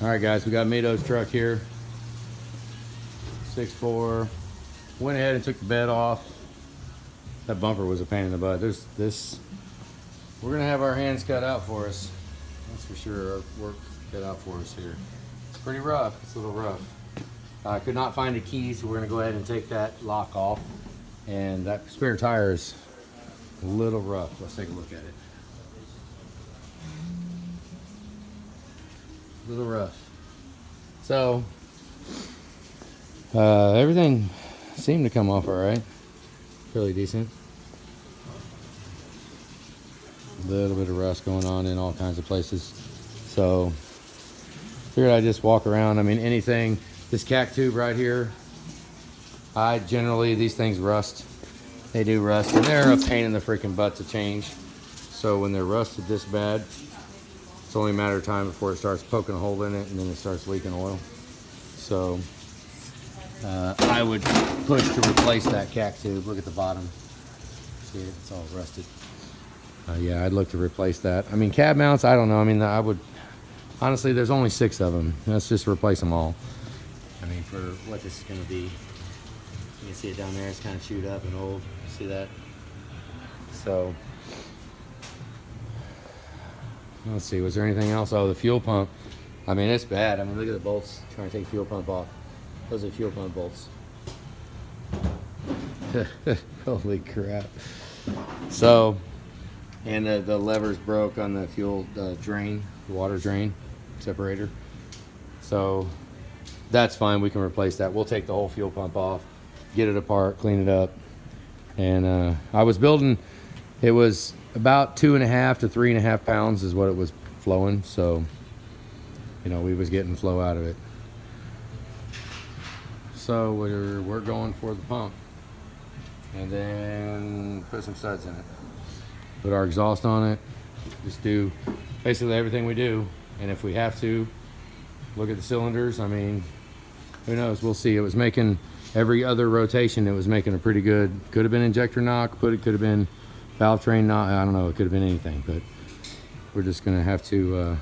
All right, guys, we got Medo's truck here. 6'4". Went ahead and took the bed off. That bumper was a pain in the butt. We're gonna have our hands cut out for us. That's for sure. Our work cut out for us here. It's pretty rough. It's a little rough. I could not find a key, so we're gonna go ahead and take that lock off. And that spare tire is a little rough. Let's take a look at it. A little rough. So everything seemed to come off all right. Fairly decent. A little bit of rust going on in all kinds of places. So figured I'd just walk around. I mean, anything, this cac tube right here, these things rust. They do rust, and they're a pain in the freaking butt to change. So when they're rusted this bad, it's only a matter of time before it starts poking a hole in it and then it starts leaking oil. So I would push to replace that cac tube. Look at the bottom. See it? It's all rusted. Yeah, I'd look to replace that. I mean, cab mounts, I don't know. I mean, I would, honestly, there's only 6 of them. Let's just replace them all. I mean, for what this is going to be. You can see it down there. It's kind of chewed up and old. See that? So, let's see. Was there anything else? Oh, the fuel pump. I mean, it's bad. I mean, look at the bolts. Trying to take the fuel pump off. Those are fuel pump bolts. Holy crap. So, and the lever's broke on the fuel drain, the water drain separator. So that's fine. We can replace that. We'll take the whole fuel pump off, get it apart, clean it up. And I was building, it was about 2.5 to 3.5 pounds is what it was flowing. So, you know, we was getting flow out of it. So we're going for the pump, and then put some studs in it. Put our exhaust on it. Just do basically everything we do. And if we have to, look at the cylinders. I mean, who knows? We'll see. It was making every other rotation. It was making a pretty good. Could have been injector knock. Could have been valve train knock. I don't know. It could have been anything. But we're just gonna have to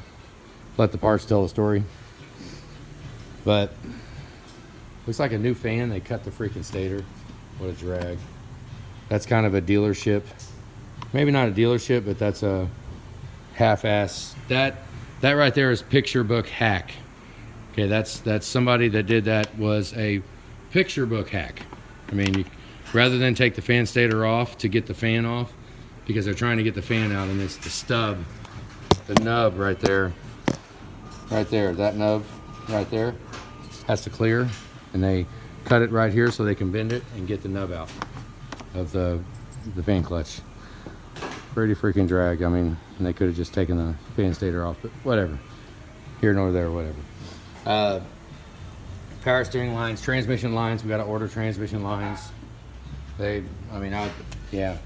let the parts tell the story. But looks like a new fan. They cut the freaking stator. What a drag. That's kind of a dealership. Maybe not a dealership, but that's a half-ass. That right there is picture book hack. Okay, that's somebody that did that was a picture book hack. I mean, rather than take the fan stator off to get the fan off, because they're trying to get the fan out, and it's the stub, the nub right there, that nub right there has to clear. And they cut it right here so they can bend it and get the nub out of the fan clutch. Pretty freaking drag. I mean, and they could have just taken the fan stator off, but whatever. Here nor there, whatever. Power steering lines, transmission lines. We got to order transmission lines. Yeah,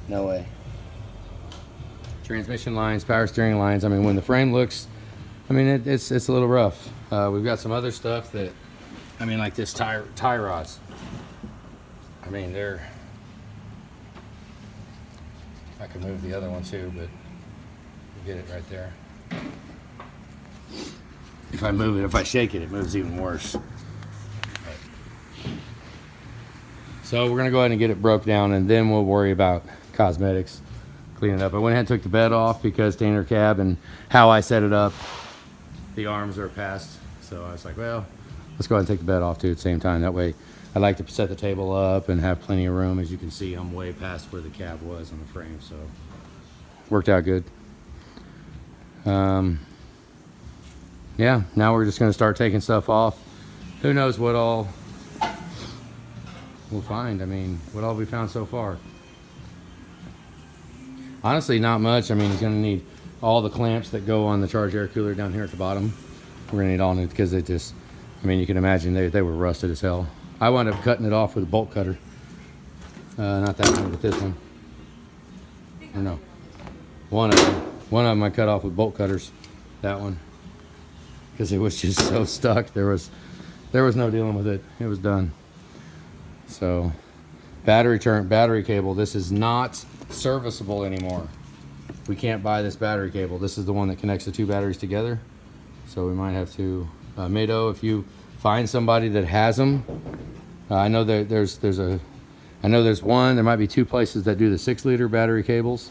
no way. Transmission lines, power steering lines. I mean, when the frame looks, I mean, it's a little rough. We've got some other stuff that, I mean, like this tie rods. I mean, I can move the other one too, but you get it right there. If I move it, if I shake it, it moves even worse. So we're gonna go ahead and get it broke down, and then we'll worry about cosmetics, clean it up. I went ahead and took the bed off because standard cab and how I set it up, the arms are past. So I was like, well, let's go ahead and take the bed off too at the same time. That way, I like to set the table up and have plenty of room. As you can see, I'm way past where the cab was on the frame, so worked out good. Yeah, now we're just gonna start taking stuff off. Who knows what all we'll find. I mean, what all we found so far. Honestly, not much. I mean, he's gonna need all the clamps that go on the charge air cooler down here at the bottom. We're gonna need all new because they just, I mean, you can imagine they were rusted as hell. I wound up cutting it off with a bolt cutter. Not that one, but this one. Or no, one of them. One of them I cut off with bolt cutters. That one, because it was just so stuck. There was no dealing with it. It was done. So, battery cable. This is not serviceable anymore. We can't buy this battery cable. This is the one that connects the two batteries together. So we might have to, Medo, if you find somebody that has them, I know that there's one, there might be 2 places that do the 6-liter battery cables.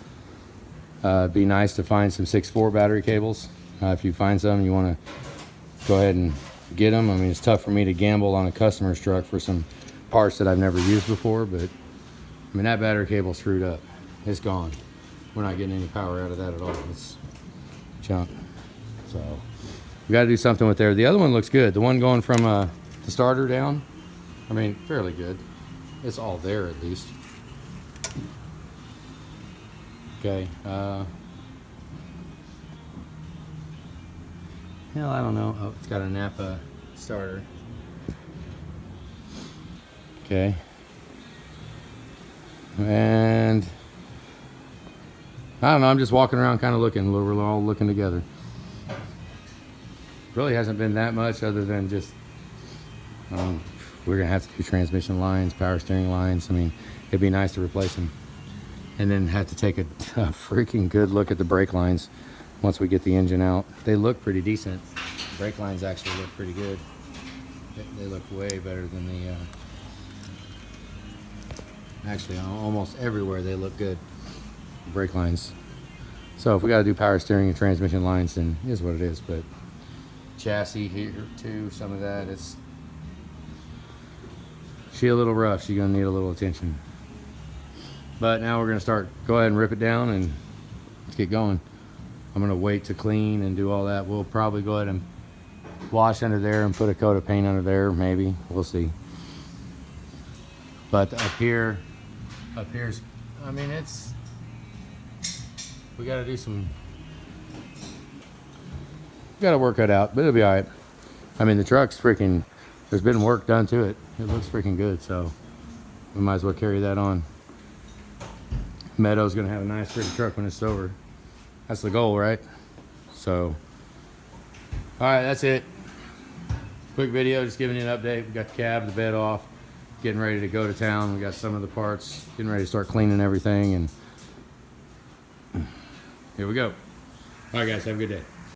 It'd be nice to find some 6.4 battery cables. If you find some, you want to go ahead and get them. I mean, it's tough for me to gamble on a customer's truck for some parts that I've never used before, but I mean, that battery cable's screwed up. It's gone. We're not getting any power out of that at all. It's junk. So we got to do something with there. The other one looks good. The one going from the starter down, I mean, fairly good. It's all there at least. Okay. Hell, I don't know. Oh, it's got a Napa starter. Okay. And I don't know. I'm just walking around kind of looking. We're all looking together. Really hasn't been that much other than just we're going to have to do transmission lines, power steering lines. I mean, it'd be nice to replace them. And then have to take a freaking good look at the brake lines once we get the engine out. They look pretty decent. The brake lines actually look pretty good. They look way better than the... actually, almost everywhere they look good. The brake lines. So if we got to do power steering and transmission lines, then it is what it is. But chassis here too, some of that is... She a little rough. She's going to need a little attention. But now we're going to go ahead and rip it down and let's get going. I'm going to wait to clean and do all that. We'll probably go ahead and wash under there and put a coat of paint under there, maybe. We'll see. But up here's, I mean, we got to do some, got to work it out, but it'll be all right. I mean, the truck's freaking, there's been work done to it. It looks freaking good, so we might as well carry that on. Medo's gonna have a nice pretty truck when it's over. That's the goal, right? So, all right, that's it. Quick video, just giving you an update. We got the cab, the bed off, getting ready to go to town. We got some of the parts, getting ready to start cleaning everything, and here we go. All right, guys, have a good day.